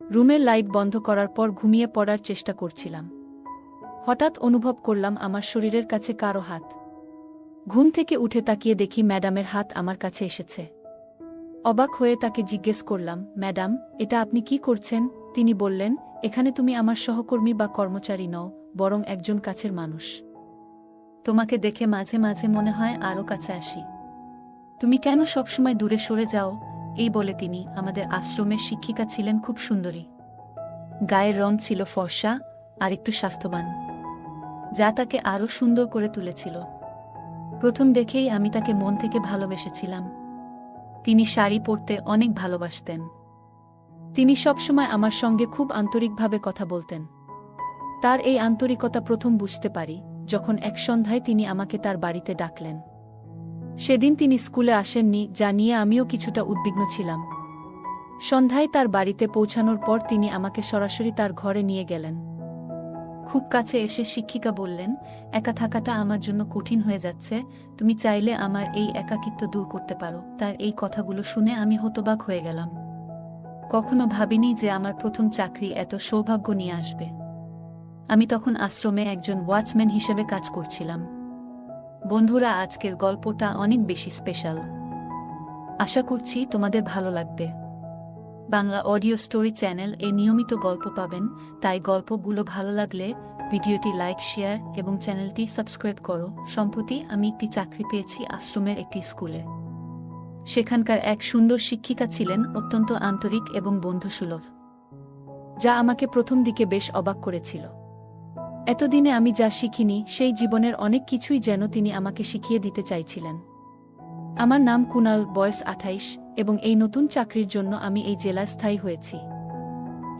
রুমের লাইট বন্ধ করার পর ঘুমিয়ে পড়ার চেষ্টা করছিলাম। হঠাৎ অনুভব করলাম আমার শরীরের কাছে কারো হাত। ঘুম থেকে উঠে তাকিয়ে দেখি ম্যাডামের হাত আমার কাছে এসেছে। অবাক হয়ে তাকে জিজ্ঞেস করলাম, ম্যাডাম, এটা আপনি কি করছেন? তিনি বললেন, এখানে তুমি আমার সহকর্মী বা কর্মচারী নও, বরং একজন কাছের মানুষ। তোমাকে দেখে মাঝে মাঝে মনে হয় আরও কাছে আসি। তুমি কেন সবসময় দূরে সরে যাও? এই বলে তিনি আমাদের আশ্রমের শিক্ষিকা ছিলেন খুব সুন্দরী। গায়ের রং ছিল ফর্সা আর একটু স্বাস্থ্যবান, যা তাকে আরও সুন্দর করে তুলেছিল। প্রথম দেখেই আমি তাকে মন থেকে ভালোবেসেছিলাম। তিনি শাড়ি পরতে অনেক ভালোবাসতেন। তিনি সবসময় আমার সঙ্গে খুব আন্তরিকভাবে কথা বলতেন। তার এই আন্তরিকতা প্রথম বুঝতে পারি যখন এক সন্ধ্যায় তিনি আমাকে তার বাড়িতে ডাকলেন। সেদিন তিনি স্কুলে আসেননি, যা নিয়ে আমিও কিছুটা উদ্বিগ্ন ছিলাম। সন্ধ্যায় তার বাড়িতে পৌঁছানোর পর তিনি আমাকে সরাসরি তার ঘরে নিয়ে গেলেন। খুব কাছে এসে শিক্ষিকা বললেন, একা থাকাটা আমার জন্য কঠিন হয়ে যাচ্ছে, তুমি চাইলে আমার এই একাকিত্ব দূর করতে পারো। তার এই কথাগুলো শুনে আমি হতবাক হয়ে গেলাম। কখনো ভাবিনি যে আমার প্রথম চাকরি এত সৌভাগ্য নিয়ে আসবে। আমি তখন আশ্রমে একজন ওয়াচম্যান হিসেবে কাজ করছিলাম। বন্ধুরা, আজকের গল্পটা অনেক বেশি স্পেশাল। আশা করছি তোমাদের ভালো লাগবে। বাংলা অডিও স্টোরি চ্যানেল এ নিয়মিত গল্প পাবেন, তাই গল্পগুলো ভালো লাগলে ভিডিওটি লাইক, শেয়ার এবং চ্যানেলটি সাবস্ক্রাইব করো। সম্প্রতি আমি একটি চাকরি পেয়েছি আশ্রমের একটি স্কুলে। সেখানকার এক সুন্দর শিক্ষিকা ছিলেন অত্যন্ত আন্তরিক এবং বন্ধুসুলভ, যা আমাকে প্রথম দিকে বেশ অবাক করেছিল। এতদিনে আমি যা শিখিনি সেই জীবনের অনেক কিছুই যেন তিনি আমাকে শিখিয়ে দিতে চাইছিলেন। আমার নাম কুনাল, বয়স 28 এবং এই নতুন চাকরির জন্য আমি এই জেলায় স্থায়ী হয়েছি।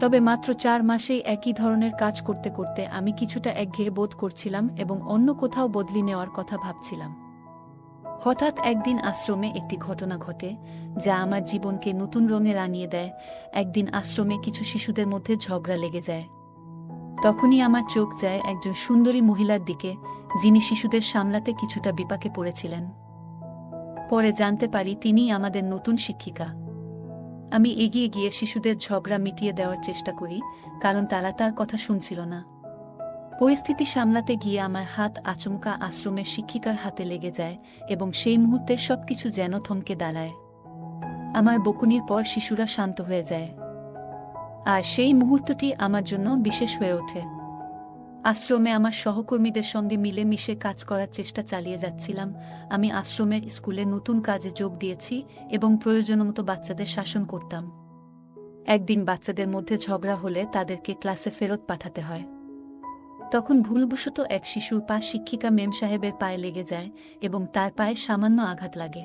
তবে মাত্র 4 মাসেই একই ধরনের কাজ করতে করতে আমি কিছুটা একঘেয়ে বোধ করছিলাম এবং অন্য কোথাও বদলি নেওয়ার কথা ভাবছিলাম। হঠাৎ একদিন আশ্রমে একটি ঘটনা ঘটে যা আমার জীবনকে নতুন রঙে রাঙিয়ে দেয়। একদিন আশ্রমে কিছু শিশুদের মধ্যে ঝগড়া লেগে যায়। তখনই আমার চোখ যায় একজন সুন্দরী মহিলার দিকে, যিনি শিশুদের সামলাতে কিছুটা বিপাকে পড়েছিলেন। পরে জানতে পারি তিনিই আমাদের নতুন শিক্ষিকা। আমি এগিয়ে গিয়ে শিশুদের ঝগড়া মিটিয়ে দেওয়ার চেষ্টা করি, কারণ তারা তার কথা শুনছিল না। পরিস্থিতি সামলাতে গিয়ে আমার হাত আচমকা আশ্রমের শিক্ষিকার হাতে লেগে যায় এবং সেই মুহূর্তে সবকিছু যেন থমকে দাঁড়ায়। আমার বকুনির পর শিশুরা শান্ত হয়ে যায়, আর সেই মুহূর্তটি আমার জন্য বিশেষ হয়ে ওঠে। আশ্রমে আমার সহকর্মীদের সঙ্গে মিলে মিশে কাজ করার চেষ্টা চালিয়ে যাচ্ছিলাম। আমি আশ্রমের স্কুলে নতুন কাজে যোগ দিয়েছি এবং প্রয়োজনমতো বাচ্চাদের শাসন করতাম। একদিন বাচ্চাদের মধ্যে ঝগড়া হলে তাদেরকে ক্লাসে ফেরত পাঠাতে হয়। তখন ভুলবশত এক শিশুর পা শিক্ষিকা মেম সাহেবের পায়ে লেগে যায় এবং তার পায়ে সামান্য আঘাত লাগে।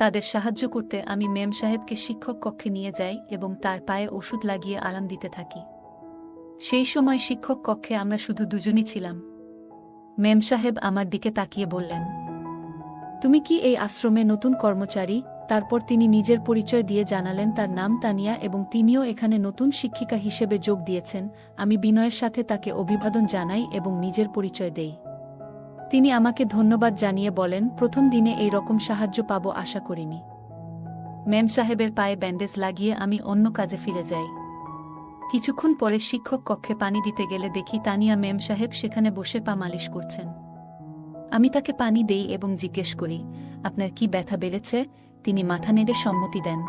তাদের সাহায্য করতে আমি মেম সাহেবকে শিক্ষক কক্ষে নিয়ে যাই এবং তার পায়ে ওষুধ লাগিয়ে আরাম দিতে থাকি। সেই সময় শিক্ষক কক্ষে আমরা শুধু দুজনই ছিলাম। মেম সাহেব আমার দিকে তাকিয়ে বললেন, তুমি কি এই আশ্রমে নতুন কর্মচারী? তারপর তিনি নিজের পরিচয় দিয়ে জানালেন তার নাম তানিয়া এবং তিনিও এখানে নতুন শিক্ষিকা হিসেবে যোগ দিয়েছেন। আমি বিনয়ের সাথে তাকে অভিবাদন জানাই এবং নিজের পরিচয় দেই। তিনি আমাকে ধন্যবাদ জানিয়ে বলেন, প্রথম দিনে এই রকম সাহায্য পাবো আশা করিনি। মেম সাহেবের পায়ে ব্যান্ডেজ লাগিয়ে আমি অন্য কাজে ফিরে যাই। কিছুক্ষণ পরে শিক্ষক কক্ষে পানি দিতে গেলে দেখি তানিয়া মেম সাহেব সেখানে বসে পা মালিশ করছেন। আমি তাকে পানি দেই এবং জিজ্ঞেস করি, আপনার কি ব্যথা বেড়েছে? তিনি মাথা নেড়ে সম্মতি দেন।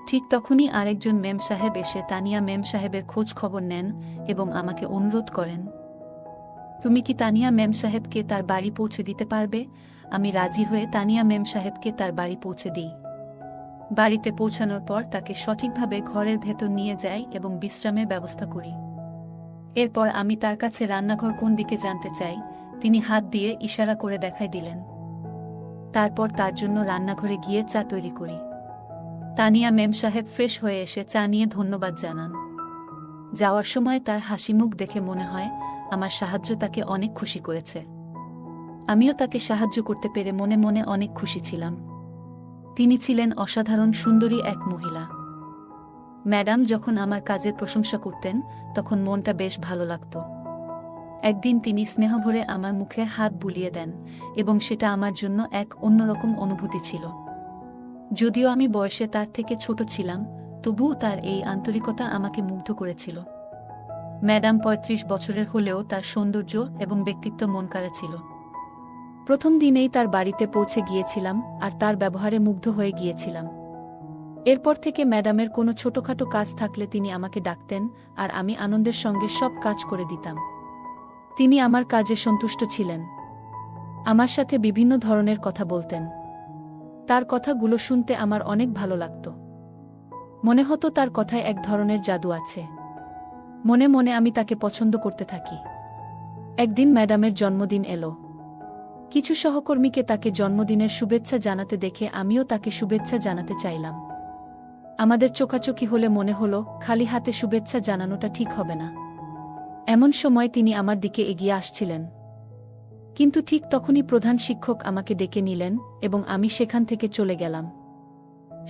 ঠিক তখনই আরেকজন মেম সাহেব এসে তানিয়া মেম সাহেবের খোঁজ খবর নেন এবং আমাকে অনুরোধ করেন, তুমি কি তানিয়া মেম সাহেবকে তার বাড়ি পৌঁছে দিতে পারবে? আমি রাজি হয়ে তানিয়া মেম সাহেবকে তার বাড়ি পৌঁছে দিই। বাড়িতে পৌঁছানোর পর তাকে সঠিকভাবে ঘরের ভেতর নিয়ে যাই এবং বিশ্রামের ব্যবস্থা করি। এরপর আমি তার কাছে রান্নাঘর কোন দিকে জানতে চাই। তিনি হাত দিয়ে ইশারা করে দেখাই দিলেন। তারপর তার জন্য রান্নাঘরে গিয়ে চা তৈরি করি। তানিয়া মেম সাহেব ফ্রেশ হয়ে এসে চা নিয়ে ধন্যবাদ জানান। যাওয়ার সময় তার হাসিমুখ দেখে মনে হয় আমার সাহায্য তাকে অনেক খুশি করেছে। আমিও তাকে সাহায্য করতে পেরে মনে মনে অনেক খুশি ছিলাম। তিনি ছিলেন অসাধারণ সুন্দরী এক মহিলা। ম্যাডাম যখন আমার কাজের প্রশংসা করতেন তখন মনটা বেশ ভালো লাগত। একদিন তিনি স্নেহভরে আমার মুখে হাত বুলিয়ে দেন এবং সেটা আমার জন্য এক অন্যরকম অনুভূতি ছিল। যদিও আমি বয়সে তার থেকে ছোট ছিলাম, তবুও তার এই আন্তরিকতা আমাকে মুগ্ধ করেছিল। ম্যাডাম ৩৫ বছরের হলেও তার সৌন্দর্য এবং ব্যক্তিত্ব মনকাড়া ছিল। প্রথম দিনেই তার বাড়িতে পৌঁছে গিয়েছিলাম আর তার ব্যবহারে মুগ্ধ হয়ে গিয়েছিলাম। এরপর থেকে ম্যাডামের কোনো ছোটখাটো কাজ থাকলে তিনি আমাকে ডাকতেন আর আমি আনন্দের সঙ্গে সব কাজ করে দিতাম। তিনি আমার কাজে সন্তুষ্ট ছিলেন। আমার সাথে বিভিন্ন ধরনের কথা বলতেন। তার কথাগুলো শুনতে আমার অনেক ভালো লাগত। মনে হতো তার কথায় এক ধরনের জাদু আছে। মনে মনে আমি তাকে পছন্দ করতে থাকি। একদিন ম্যাডামের জন্মদিন এলো। কিছু সহকর্মীকে তাকে জন্মদিনের শুভেচ্ছা জানাতে দেখে আমিও তাকে শুভেচ্ছা জানাতে চাইলাম। আমাদের চোখাচোখি হলে মনে হলো খালি হাতে শুভেচ্ছা জানানোটা ঠিক হবে না। এমন সময় তিনি আমার দিকে এগিয়ে আসছিলেন। কিন্তু ঠিক তখনই প্রধান শিক্ষক আমাকে ডেকে নিলেন এবং আমি সেখান থেকে চলে গেলাম।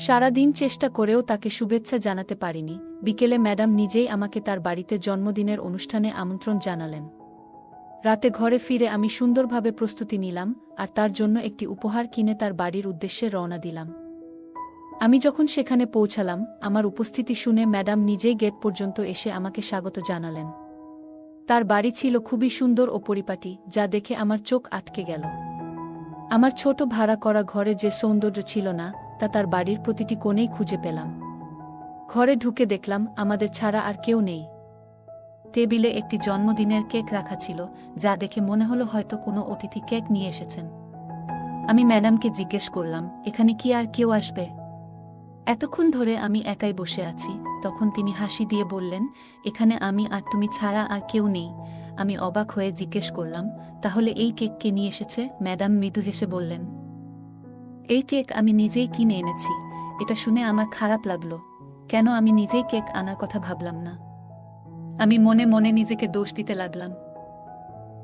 সারাদিন চেষ্টা করেও তাকে শুভেচ্ছা জানাতে পারিনি। বিকেলে ম্যাডাম নিজেই আমাকে তার বাড়িতে জন্মদিনের অনুষ্ঠানে আমন্ত্রণ জানালেন। রাতে ঘরে ফিরে আমি সুন্দরভাবে প্রস্তুতি নিলাম আর তার জন্য একটি উপহার কিনে তার বাড়ির উদ্দেশ্যে রওনা দিলাম। আমি যখন সেখানে পৌঁছালাম, আমার উপস্থিতি শুনে ম্যাডাম নিজেই গেট পর্যন্ত এসে আমাকে স্বাগত জানালেন। তার বাড়ি ছিল খুবই সুন্দর ও পরিপাটি, যা দেখে আমার চোখ আটকে গেল। আমার ছোট ভাড়া করা ঘরে যে সৌন্দর্য ছিল না, তা তার বাড়ির প্রতিটি কোণেই খুঁজে পেলাম। ঘরে ঢুকে দেখলাম আমাদের ছাড়া আর কেউ নেই। টেবিলে একটি জন্মদিনের কেক রাখা ছিল, যা দেখে মনে হলো হয়তো কোনো অতিথি কেক নিয়ে এসেছেন। আমি ম্যাডামকে জিজ্ঞেস করলাম, এখানে কি আর কেউ আসবে? এতক্ষণ ধরে আমি একাই বসে আছি। তখন তিনি হাসি দিয়ে বললেন, এখানে আমি আর তুমি ছাড়া আর কেউ নেই। আমি অবাক হয়ে জিজ্ঞেস করলাম, তাহলে এই কেক কে নিয়ে এসেছে? ম্যাডাম মৃদু হেসে বললেন, এই কেক আমি নিজেই কিনে এনেছি। এটা শুনে আমার খারাপ লাগলো। কেন আমি নিজেই কেক আনার কথা ভাবলাম না? আমি মনে মনে নিজেকে দোষ দিতে লাগলাম।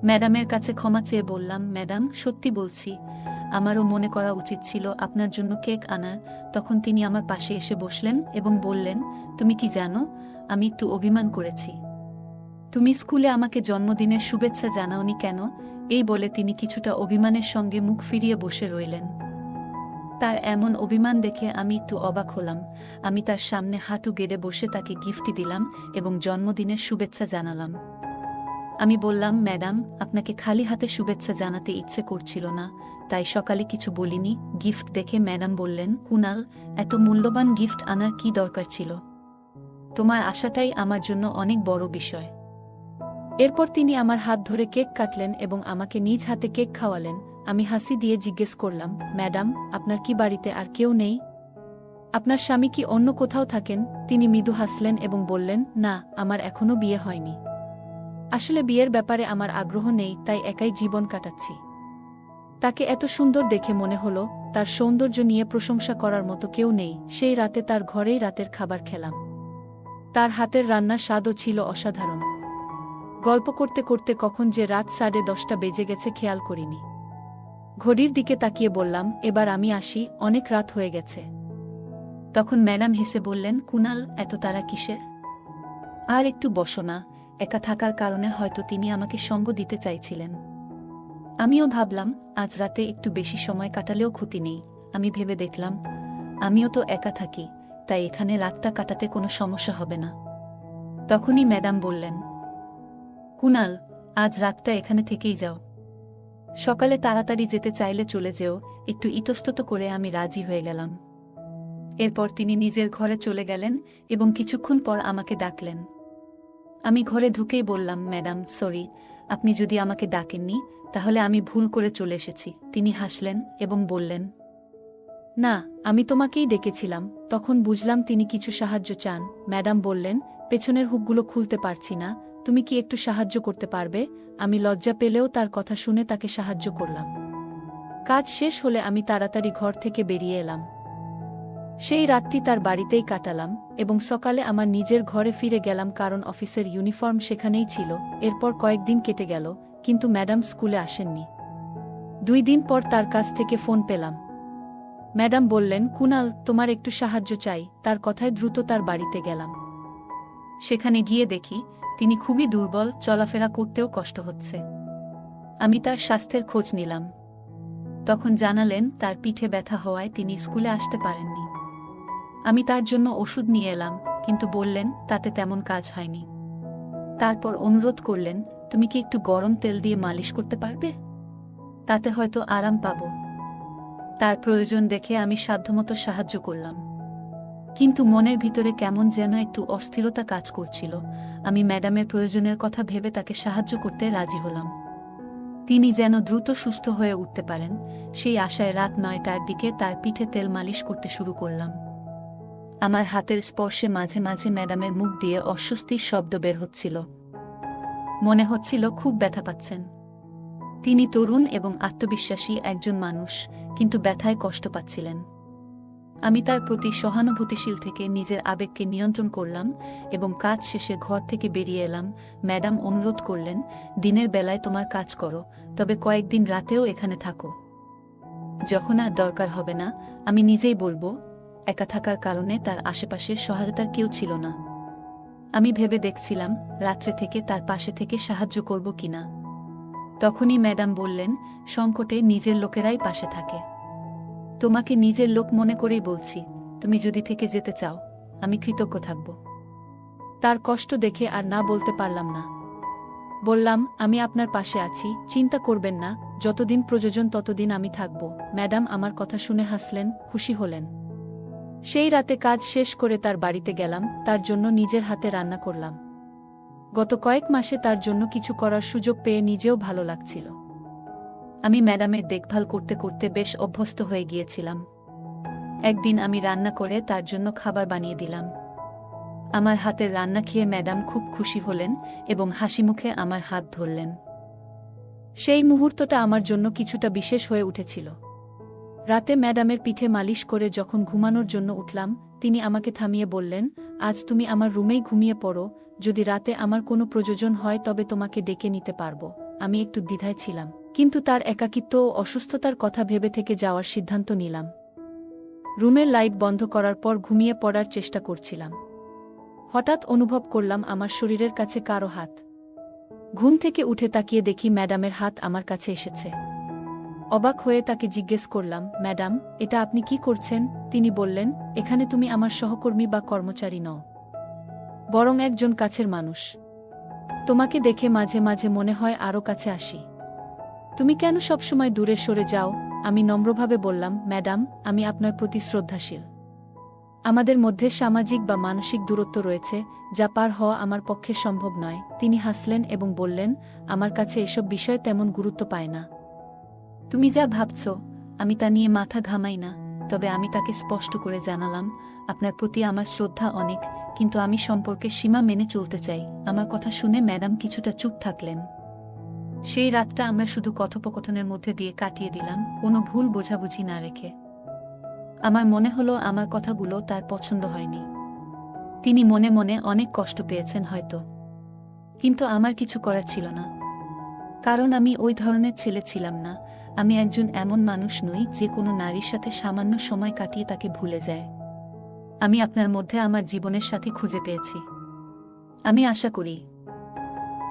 ম্যাডামের কাছে ক্ষমা চেয়ে বললাম, ম্যাডাম, সত্যি বলছি, আমারও মনে করা উচিত ছিল আপনার জন্য কেক আনার। তখন তিনি আমার পাশে এসে বসলেন এবং বললেন, তুমি কি জানো, আমি একটু অভিমান করেছি। তুমি স্কুলে আমাকে জন্মদিনের শুভেচ্ছা জানাওনি কেন? এই বলে তিনি কিছুটা অভিমানের সঙ্গে মুখ ফিরিয়ে বসে রইলেন। তার এমন অভিমান দেখে আমি একটু অবাক হলাম। আমি তার সামনে হাঁটু গেড়ে বসে তাকে গিফটটি দিলাম এবং জন্মদিনের শুভেচ্ছা জানালাম। আমি বললাম, ম্যাডাম, আপনাকে খালি হাতে শুভেচ্ছা জানাতে ইচ্ছে করছিল না, তাই সকালে কিছু বলিনি। গিফট দেখে ম্যাডাম বললেন, কুনাল, এত মূল্যবান গিফট আনার কি দরকার ছিল? তোমার আশাটাই আমার জন্য অনেক বড় বিষয়। এরপর তিনি আমার হাত ধরে কেক কাটলেন এবং আমাকে নিজ হাতে কেক খাওয়ালেন। আমি হাসি দিয়ে জিজ্ঞেস করলাম, ম্যাডাম, আপনার কি বাড়িতে আর কেউ নেই? আপনার স্বামী কি অন্য কোথাও থাকেন? তিনি মৃদু হাসলেন এবং বললেন, না, আমার এখনো বিয়ে হয়নি। আসলে বিয়ের ব্যাপারে আমার আগ্রহ নেই, তাই একাই জীবন কাটাচ্ছি। তাকে এত সুন্দর দেখে মনে হলো তার সৌন্দর্য নিয়ে প্রশংসা করার মতো কেউ নেই। সেই রাতে তার ঘরেই রাতের খাবার খেলাম। তার হাতের রান্নার স্বাদও ছিল অসাধারণ। গল্প করতে করতে কখন যে রাত 10:30 বেজে গেছে খেয়াল করিনি। ঘড়ির দিকে তাকিয়ে বললাম, এবার আমি আসি, অনেক রাত হয়ে গেছে। তখন ম্যাডাম হেসে বললেন, কুনাল, এত তাড়া কিসের? আর একটু বসো না। একা থাকার কারণে হয়তো তিনি আমাকে সঙ্গ দিতে চাইছিলেন। আমিও ভাবলাম, আজ রাতে একটু বেশি সময় কাটালেও ক্ষতি নেই। আমি ভেবে দেখলাম, আমিও তো একা থাকি, তাই এখানে রাতটা কাটাতে কোনো সমস্যা হবে না। তখনই ম্যাডাম বললেন, কুনাল, আজ রাতটা এখানে থেকেই যাও। সকালে তাড়াতাড়ি যেতে চাইলে চলে যেও। একটু ইতস্তত করে আমি রাজি হয়ে গেলাম। এরপর তিনি নিজের ঘরে চলে গেলেন এবং কিছুক্ষণ পর আমাকে ডাকলেন। আমি ঘরে ঢুকেই বললাম, ম্যাডাম, সরি, আপনি যদি আমাকে ডাকেননি, তাহলে আমি ভুল করে চলে এসেছি। তিনি হাসলেন এবং বললেন, না, আমি তোমাকেই ডেকেছিলাম। তখন বুঝলাম তিনি কিছু সাহায্য চান। ম্যাডাম বললেন, পেছনের হুকগুলো খুলতে পারছি না, তুমি কি একটু সাহায্য করতে পারবে? আমি লজ্জা পেলেও তার কথা শুনে তাকে সাহায্য করলাম। কাজ শেষ হলে আমি তাড়াতাড়ি ঘর থেকে বেরিয়ে এলাম। সেই রাতটি তার বাড়িতেই কাটালাম এবং সকালে আমার নিজের ঘরে ফিরে গেলাম, কারণ অফিসের ইউনিফর্ম সেখানেই ছিল। এরপর কয়েকদিন কেটে গেল, কিন্তু ম্যাডাম স্কুলে আসেননি। 2 দিন পর তার কাছ থেকে ফোন পেলাম। ম্যাডাম বললেন, কুনাল, তোমার একটু সাহায্য চাই। তার কথায় দ্রুত তার বাড়িতে গেলাম। সেখানে গিয়ে দেখি তিনি খুবই দুর্বল, চলাফেরা করতেও কষ্ট হচ্ছে। আমি তার স্বাস্থ্যের খোঁজ নিলাম। তখন জানালেন তার পিঠে ব্যথা হওয়ায় তিনি স্কুলে আসতে পারেননি। আমি তার জন্য ওষুধ নিয়ে এলাম, কিন্তু বললেন তাতে তেমন কাজ হয়নি। তারপর অনুরোধ করলেন, তুমি কি একটু গরম তেল দিয়ে মালিশ করতে পারবে? তাতে হয়তো আরাম পাব। তার প্রয়োজন দেখে আমি সাধ্যমতো সাহায্য করলাম, কিন্তু মনের ভিতরে কেমন যেন একটু অস্থিরতা কাজ করছিল। আমি ম্যাডামের প্রয়োজনের কথা ভেবে তাকে সাহায্য করতে রাজি হলাম। তিনি যেন দ্রুত সুস্থ হয়ে উঠতে পারেন, সেই আশায় রাত 9টার দিকে তার পিঠে তেল মালিশ করতে শুরু করলাম। আমার হাতের স্পর্শে মাঝে মাঝে ম্যাডামের মুখ দিয়ে অস্বস্তির শব্দ বের হচ্ছিল। মনে হচ্ছিল খুব ব্যথা পাচ্ছেন। তিনি তরুণ এবং আত্মবিশ্বাসী একজন মানুষ, কিন্তু ব্যথায় কষ্ট পাচ্ছিলেন। আমি তার প্রতি সহানুভূতিশীল থেকে নিজের আবেগকে নিয়ন্ত্রণ করলাম এবং কাজ শেষে ঘর থেকে বেরিয়ে এলাম। ম্যাডাম অনুরোধ করলেন, দিনের বেলায় তোমার কাজ করো, তবে কয়েকদিন রাতেও এখানে থাকো। যখন আর দরকার হবে না, আমি নিজেই বলবো। একা থাকার কারণে তার আশেপাশে সহায়তার কেউ ছিল না। আমি ভেবে দেখছিলাম রাত্রে থেকে তার পাশে থেকে সাহায্য করব কিনা। তখনই ম্যাডাম বললেন, সংকটে নিজের লোকেরাই পাশে থাকে। তোমাকে নিজের লোক মনে করেই বলছি, তুমি যদি থেকে যেতে চাও, আমি কৃতজ্ঞ থাকব। তার কষ্ট দেখে আর না বলতে পারলাম না। বললাম, আমি আপনার পাশে আছি, চিন্তা করবেন না, যতদিন প্রয়োজন ততদিন আমি থাকব। ম্যাডাম আমার কথা শুনে হাসলেন, খুশি হলেন। সেই রাতে কাজ শেষ করে তার বাড়িতে গেলাম, তার জন্য নিজের হাতে রান্না করলাম। গত কয়েক মাসে তার জন্য কিছু করার সুযোগ পেয়ে নিজেও ভালো লাগছিল। আমি ম্যাডামের দেখভাল করতে করতে বেশ অভ্যস্ত হয়ে গিয়েছিলাম। একদিন আমি রান্না করে তার জন্য খাবার বানিয়ে দিলাম। আমার হাতের রান্না খেয়ে ম্যাডাম খুব খুশি হলেন এবং হাসিমুখে আমার হাত ধরলেন। সেই মুহূর্তটা আমার জন্য কিছুটা বিশেষ হয়ে উঠেছিল। রাতে ম্যাডামের পিঠে মালিশ করে যখন ঘুমানোর জন্য উঠলাম, তিনি আমাকে থামিয়ে বললেন, আজ তুমি আমার রুমেই ঘুমিয়ে পড়ো, যদি রাতে আমার কোনো প্রয়োজন হয় তবে তোমাকে ডেকে নিতে পারবো। আমি একটু দ্বিধায় ছিলাম, কিন্তু তার একাকিত্ব ও অসুস্থতার কথা ভেবে থেকে যাওয়ার সিদ্ধান্ত নিলাম। রুমের লাইট বন্ধ করার পর ঘুমিয়ে পড়ার চেষ্টা করছিলাম। হঠাৎ অনুভব করলাম আমার শরীরের কাছে কারো হাত। ঘুম থেকে উঠে তাকিয়ে দেখি ম্যাডামের হাত আমার কাছে এসেছে। অবাক হয়ে তাকে জিজ্ঞেস করলাম, ম্যাডাম, এটা আপনি কি করছেন? তিনি বললেন, এখানে তুমি আমার সহকর্মী বা কর্মচারী নও, বরং একজন কাছের মানুষ। তোমাকে দেখে মাঝে মাঝে মনে হয় আরও কাছে আসি। তুমি কেন সবসময় দূরে সরে যাও? আমি নম্রভাবে বললাম, ম্যাডাম, আমি আপনার প্রতি শ্রদ্ধাশীল। আমাদের মধ্যে সামাজিক বা মানসিক দূরত্ব রয়েছে, যা পার হওয়া আমার পক্ষে সম্ভব নয়। তিনি হাসলেন এবং বললেন, আমার কাছে এসব বিষয় তেমন গুরুত্ব পায় না। তুমি যা ভাবছ, আমি তা নিয়ে মাথা ঘামাই না। তবে আমি তাকে স্পষ্ট করে জানালাম, আপনার প্রতি আমার শ্রদ্ধা অনেক, কিন্তু আমি সম্পর্কে সীমা মেনে চলতে চাই। আমার কথা শুনে ম্যাডাম কিছুটা চুপ থাকলেন। সেই রাতটা আমরা শুধু কথোপকথনের মধ্যে দিয়ে কাটিয়ে দিলাম, কোনো ভুল বোঝাবুঝি না রেখে। আমার মনে হলো আমার কথাগুলো তার পছন্দ হয়নি। তিনি মনে মনে অনেক কষ্ট পেয়েছেন হয়তো, কিন্তু আমার কিছু করার ছিল না, কারণ আমি ওই ধরনের ছেলে ছিলাম না। আমি একজন এমন মানুষ নই যে কোনো নারীর সাথে সামান্য সময় কাটিয়ে তাকে ভুলে যায়। আমি আপনার মধ্যে আমার জীবনের সাথী খুঁজে পেয়েছি। আমি আশা করি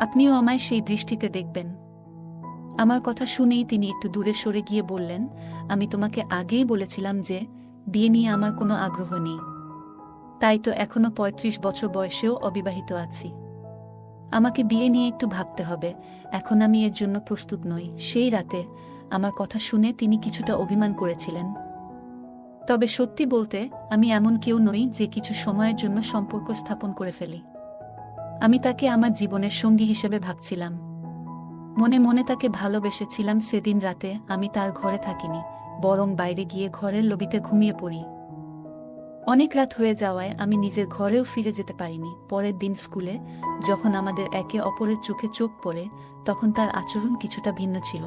আপনিও আমায় সেই দৃষ্টিতে দেখবেন। আমার কথা শুনেই তিনি একটু দূরে সরে গিয়ে বললেন, আমি তোমাকে আগেই বলেছিলাম যে বিয়ে নিয়ে আমার কোনো আগ্রহ নেই। তাই তো এখনো ৩৫ বছর বয়সেও অবিবাহিত আছি। আমাকে বিয়ে নিয়ে একটু ভাবতে হবে, এখন আমি এর জন্য প্রস্তুত নই। সেই রাতে আমার কথা শুনে তিনি কিছুটা অভিমান করেছিলেন। তবে সত্যি বলতে, আমি এমন কেউ নই যে কিছু সময়ের জন্য সম্পর্ক স্থাপন করে ফেলি। আমি তাকে আমার জীবনের সঙ্গী হিসেবে ভাবছিলাম। মনে মনে তাকে ভালোবেসেছিলাম। সেদিন রাতে আমি তার ঘরে থাকিনি, বরং বাইরে গিয়ে ঘরের লবিতে ঘুমিয়ে পড়ি। অনেক রাত হয়ে যাওয়ায় আমি নিজের ঘরেও ফিরে যেতে পারিনি। পরের দিন স্কুলে যখন আমাদের একে অপরের চোখে চোখ পড়ে, তখন তার আচরণ কিছুটা ভিন্ন ছিল।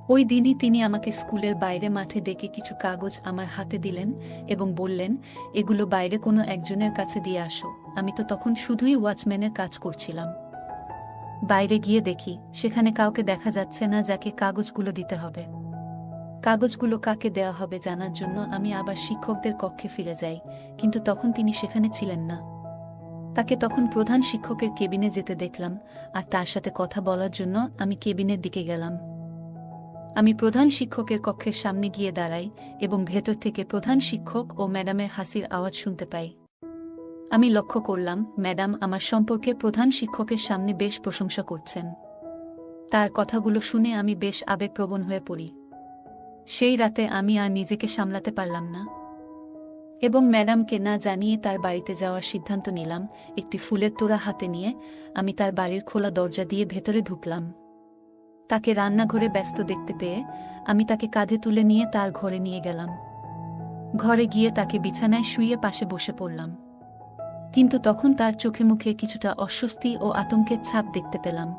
ওই দিনই তিনি আমাকে স্কুলের বাইরে মাঠে ডেকে কিছু কাগজ আমার হাতে দিলেন এবং বললেন, এগুলো বাইরে কোনো একজনের কাছে দিয়ে আসো। আমি তো তখন শুধুই ওয়াচম্যানের কাজ করছিলাম। বাইরে গিয়ে দেখি সেখানে কাউকে দেখা যাচ্ছে না যাকে কাগজগুলো দিতে হবে। কাগজগুলো কাকে দেওয়া হবে জানার জন্য আমি আবার শিক্ষকদের কক্ষে ফিরে যাই, কিন্তু তখন তিনি সেখানে ছিলেন না। তাকে তখন প্রধান শিক্ষকের কেবিনে যেতে দেখলাম, আর তার সাথে কথা বলার জন্য আমি কেবিনের দিকে গেলাম। আমি প্রধান শিক্ষকের কক্ষের সামনে গিয়ে দাঁড়াই এবং ভেতর থেকে প্রধান শিক্ষক ও ম্যাডামের হাসির আওয়াজ শুনতে পাই। আমি লক্ষ্য করলাম ম্যাডাম আমার সম্পর্কে প্রধান শিক্ষকের সামনে বেশ প্রশংসা করছেন। তার কথাগুলো শুনে আমি বেশ আবেগপ্রবণ হয়ে পড়ি। সেই রাতে আমি আর নিজেকে সামলাতে পারলাম না এবং ম্যাডামকে না জানিয়ে তার বাড়িতে যাওয়ার সিদ্ধান্ত নিলাম। একটি ফুলের তোড়া হাতে নিয়ে আমি তার বাড়ির খোলা দরজা দিয়ে ভেতরে ঢুকলাম। তাকে রান্নাঘরে ব্যস্ত দেখতে পেয়ে আমি তাকে কাঁধে তুলে নিয়ে তার ঘরে নিয়ে গেলাম। ঘরে গিয়ে তাকে বিছানায় শুইয়ে পাশে বসে পড়লাম, কিন্তু তখন তার চোখে মুখে কিছুটা অস্বস্তি ও আতঙ্কের ছাপ দেখতে পেলাম।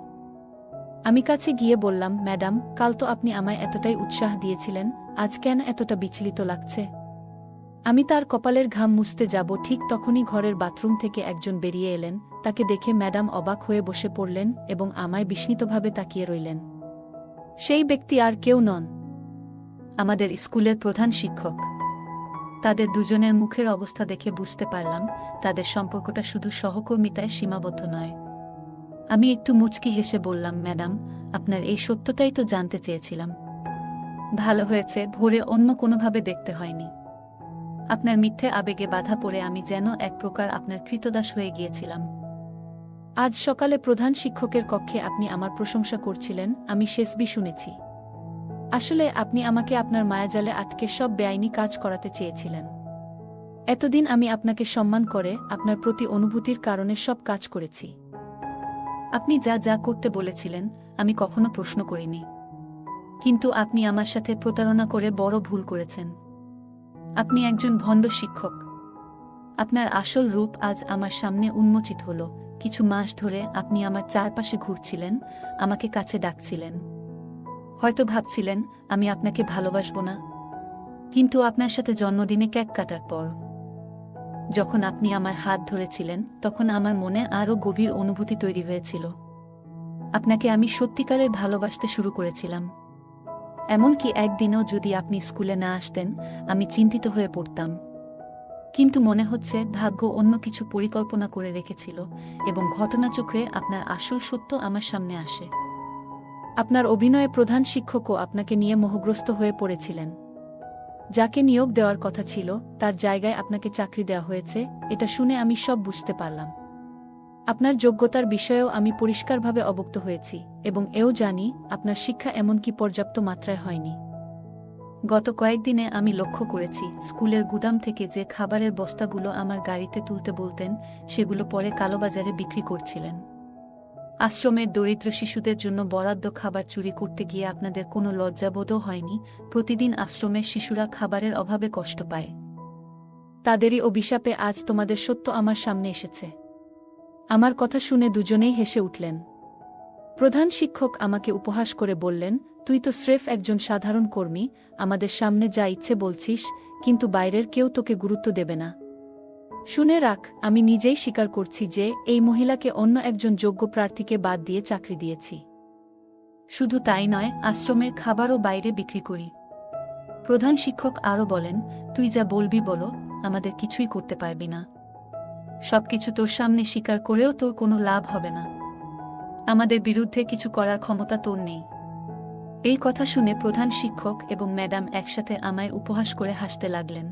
আমি কাছে গিয়ে বললাম, ম্যাডাম, কাল তো আপনি আমায় এতটাই উৎসাহ দিয়েছিলেন, আজ কেন এতটা বিচলিত লাগছে? আমি তার কপালের ঘাম মুছতে যাব ঠিক তখনই ঘরের বাথরুম থেকে একজন বেরিয়ে এলেন। তাকে দেখে ম্যাডাম অবাক হয়ে বসে পড়লেন এবং আমায় বিস্মিতভাবে তাকিয়ে রইলেন। সেই ব্যক্তি আর কেউ নন, আমাদের স্কুলের প্রধান শিক্ষক। তাদের দুজনের মুখের অবস্থা দেখে বুঝতে পারলাম তাদের সম্পর্কটা শুধু সহকর্মিতায় সীমাবদ্ধ নয়। আমি একটু মুচকি হেসে বললাম, ম্যাডাম, আপনার এই সত্যটাই তো জানতে চেয়েছিলাম। ভালো হয়েছে ভোরে অন্য কোনোভাবে দেখতে হয়নি। আপনার মিথ্যে আবেগে বাধা পড়ে আমি যেন এক প্রকার আপনার কৃতদাস হয়ে গিয়েছিলাম। আজ সকালে প্রধান শিক্ষকের কক্ষে আপনি আমার প্রশংসা করছিলেন, আমি শেষবি শুনেছি। আসলে আপনি আমাকে আপনার মায়াজালে আটকে সব বেআইনি কাজ করাতে চেয়েছিলেন। এতদিন আমি আপনাকে সম্মান করে আপনার প্রতি অনুভূতির কারণে সব কাজ করেছি। আপনি যা যা করতে বলেছিলেন আমি কখনো প্রশ্ন করিনি, কিন্তু আপনি আমার সাথে প্রতারণা করে বড় ভুল করেছেন। আপনি একজন ভণ্ড শিক্ষক। আপনার আসল রূপ আজ আমার সামনে উন্মোচিত হল। কিছু মাস ধরে আপনি আমার চারপাশে ঘুরছিলেন, আমাকে কাছে ডাকছিলেন। হয়তো ভাবছিলেন আমি আপনাকে ভালোবাসব না, কিন্তু আপনার সাথে জন্মদিনে কেক কাটার পর যখন আপনি আমার হাত ধরেছিলেন তখন আমার মনে আরও গভীর অনুভূতি তৈরি হয়েছিল। আপনাকে আমি সত্যিকারের ভালোবাসতে শুরু করেছিলাম। এমনকি একদিনও যদি আপনি স্কুলে না আসতেন আমি চিন্তিত হয়ে পড়তাম। কিন্তু মনে হচ্ছে ভাগ্য অন্য কিছু পরিকল্পনা করে রেখেছিল এবং ঘটনাচক্রে আপনার আসল সত্য আমার সামনে আসে। আপনার অভিনয়ে প্রধান শিক্ষকও আপনাকে নিয়ে মোহগ্রস্ত হয়ে পড়েছিলেন। যাকে নিয়োগ দেওয়ার কথা ছিল তার জায়গায় আপনাকে চাকরি দেওয়া হয়েছে, এটা শুনে আমি সব বুঝতে পারলাম। আপনার যোগ্যতার বিষয়েও আমি পরিষ্কারভাবে অবগত হয়েছি এবং এও জানি আপনার শিক্ষা এমনকি পর্যাপ্ত মাত্রায় হয়নি। গত কয়েকদিনে আমি লক্ষ্য করেছি স্কুলের গুদাম থেকে যে খাবারের বস্তাগুলো আমার গাড়িতে তুলতে বলতেন সেগুলো পরে কালোবাজারে বিক্রি করছিলেন। আশ্রমের দরিদ্র শিশুদের জন্য বরাদ্দ খাবার চুরি করতে গিয়ে আপনাদের কোনো লজ্জাবোধও হয়নি। প্রতিদিন আশ্রমের শিশুরা খাবারের অভাবে কষ্ট পায়। তাদেরই অভিশাপে আজ তোমাদের সত্য আমার সামনে এসেছে। আমার কথা শুনে দুজনেই হেসে উঠলেন। প্রধান শিক্ষক আমাকে উপহাস করে বললেন, তুই তো স্রেফ একজন সাধারণ কর্মী, আমাদের সামনে যা ইচ্ছে বলছিস, কিন্তু বাইরের কেউ তোকে গুরুত্ব দেবে না। শুনে রাখ, আমি নিজেই স্বীকার করছি যে এই মহিলাকে অন্য একজন যোগ্য প্রার্থীকে বাদ দিয়ে চাকরি দিয়েছি। শুধু তাই নয়, আশ্রমের খাবারও বাইরে বিক্রি করি। প্রধান শিক্ষক আরও বলেন, তুই যা বলবি বলো, আমাদের কিছুই করতে পারবি না। সবকিছু তোর সামনে স্বীকার করেও তোর কোনো লাভ হবে না। আমাদের বিরুদ্ধে কিছু করার ক্ষমতা তোর নেই। এই কথা শুনে প্রধান শিক্ষক এবং ম্যাডাম একসাথে আমায় উপহাস করে হাসতে লাগলেন।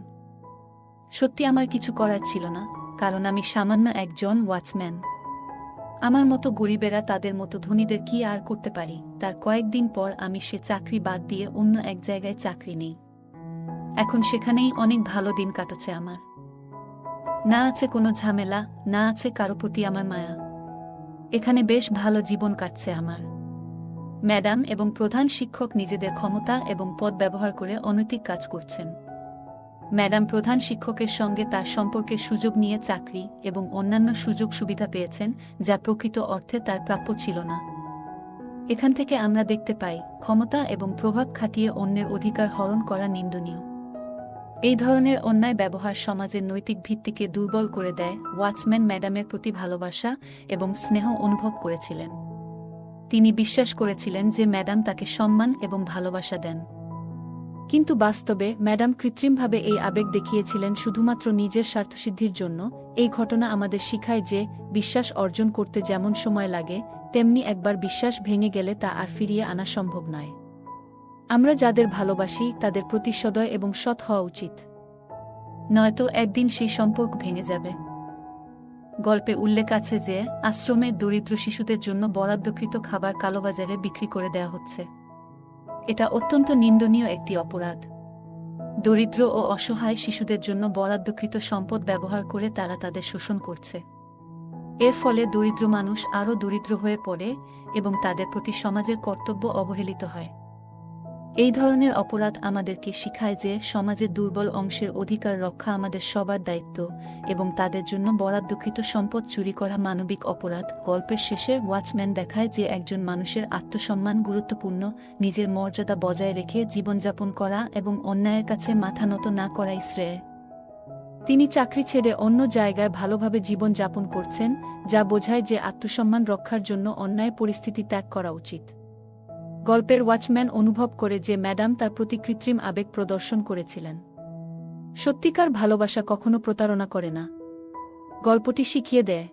সত্যি আমার কিছু করার ছিল না, কারণ আমি সামান্য একজন ওয়াচম্যান। আমার মতো গরিবেরা তাদের মতো ধনীদের কি আর করতে পারি। তার কয়েকদিন পর আমি সে চাকরি বাদ দিয়ে অন্য এক জায়গায় চাকরি নেই। এখন সেখানেই অনেক ভালো দিন কাটছে আমার। না আছে কোনো ঝামেলা, না আছে কারো প্রতি আমার মায়া। এখানে বেশ ভালো জীবন কাটছে আমার। ম্যাডাম এবং প্রধান শিক্ষক নিজেদের ক্ষমতা এবং পদ ব্যবহার করে অনৈতিক কাজ করছেন। ম্যাডাম প্রধান শিক্ষকের সঙ্গে তার সম্পর্কের সুযোগ নিয়ে চাকরি এবং অন্যান্য সুযোগ সুবিধা পেয়েছেন, যা প্রকৃত অর্থে তার প্রাপ্য ছিল না। এখান থেকে আমরা দেখতে পাই ক্ষমতা এবং প্রভাব খাটিয়ে অন্যের অধিকার হরণ করা নিন্দনীয়। এই ধরনের অন্যায় ব্যবহার সমাজের নৈতিক ভিত্তিকে দুর্বল করে দেয়। ওয়াচম্যান ম্যাডামের প্রতি ভালোবাসা এবং স্নেহ অনুভব করেছিলেন। তিনি বিশ্বাস করেছিলেন যে ম্যাডাম তাকে সম্মান এবং ভালোবাসা দেন। কিন্তু বাস্তবে ম্যাডাম কৃত্রিমভাবে এই আবেগ দেখিয়েছিলেন শুধুমাত্র নিজের স্বার্থসিদ্ধির জন্য। এই ঘটনা আমাদের শিখায় যে বিশ্বাস অর্জন করতে যেমন সময় লাগে, তেমনি একবার বিশ্বাস ভেঙে গেলে তা আর ফিরিয়ে আনা সম্ভব নয়। আমরা যাদের ভালোবাসি তাদের প্রতি সদয় এবং সৎ হওয়া উচিত, নয়তো একদিন সেই সম্পর্ক ভেঙে যাবে। গল্পে উল্লেখ আছে যে আশ্রমের দরিদ্র শিশুদের জন্য বরাদ্দকৃত খাবার কালোবাজারে বিক্রি করে দেওয়া হচ্ছে। এটা অত্যন্ত নিন্দনীয় একটি অপরাধ। দরিদ্র ও অসহায় শিশুদের জন্য বরাদ্দকৃত সম্পদ ব্যবহার করে তারা তাদের শোষণ করছে। এর ফলে দরিদ্র মানুষ আরও দরিদ্র হয়ে পড়ে এবং তাদের প্রতি সমাজের কর্তব্য অবহেলিত হয়। এই ধরনের অপরাধ আমাদেরকে শিখায় যে সমাজের দুর্বল অংশের অধিকার রক্ষা আমাদের সবার দায়িত্ব এবং তাদের জন্য বরাদ্দকৃত সম্পদ চুরি করা মানবিক অপরাধ। গল্পের শেষে ওয়াচম্যান দেখায় যে একজন মানুষের আত্মসম্মান গুরুত্বপূর্ণ, নিজের মর্যাদা বজায় রেখে জীবনযাপন করা এবং অন্যায়ের কাছে মাথা নত না করাই শ্রেয়। তিনি চাকরি ছেড়ে অন্য জায়গায় ভালোভাবে জীবন যাপন করছেন, যা বোঝায় যে আত্মসম্মান রক্ষার জন্য অন্যায় পরিস্থিতি ত্যাগ করা উচিত। গল্পের ওয়াচম্যান অনুভব করে যে ম্যাডাম তার প্রতি কৃত্রিম আবেগ প্রদর্শন করেছিলেন। সত্যিকার ভালোবাসা কখনো প্রতারণা করে না। গল্পটি শিখিয়ে দেয়,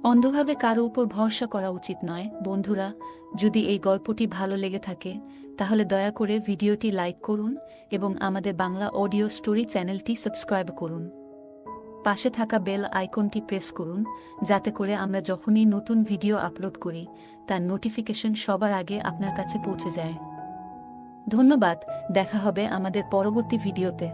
অন্ধভাবে কারো উপর ভরসা করা উচিত নয়। বন্ধুরা, যদি এই গল্পটি ভালো লেগে থাকে তাহলে দয়া করে ভিডিওটি লাইক করুন এবং আমাদের বাংলা অডিও স্টোরি চ্যানেলটি সাবস্ক্রাইব করুন। পাশে থাকা বেল আইকনটি প্রেস করুন যাতে করে আমরা যখনই নতুন ভিডিও আপলোড করি তার নোটিফিকেশন সবার আগে আপনার কাছে পৌঁছে যায়। ধন্যবাদ, দেখা হবে আমাদের পরবর্তী ভিডিওতে।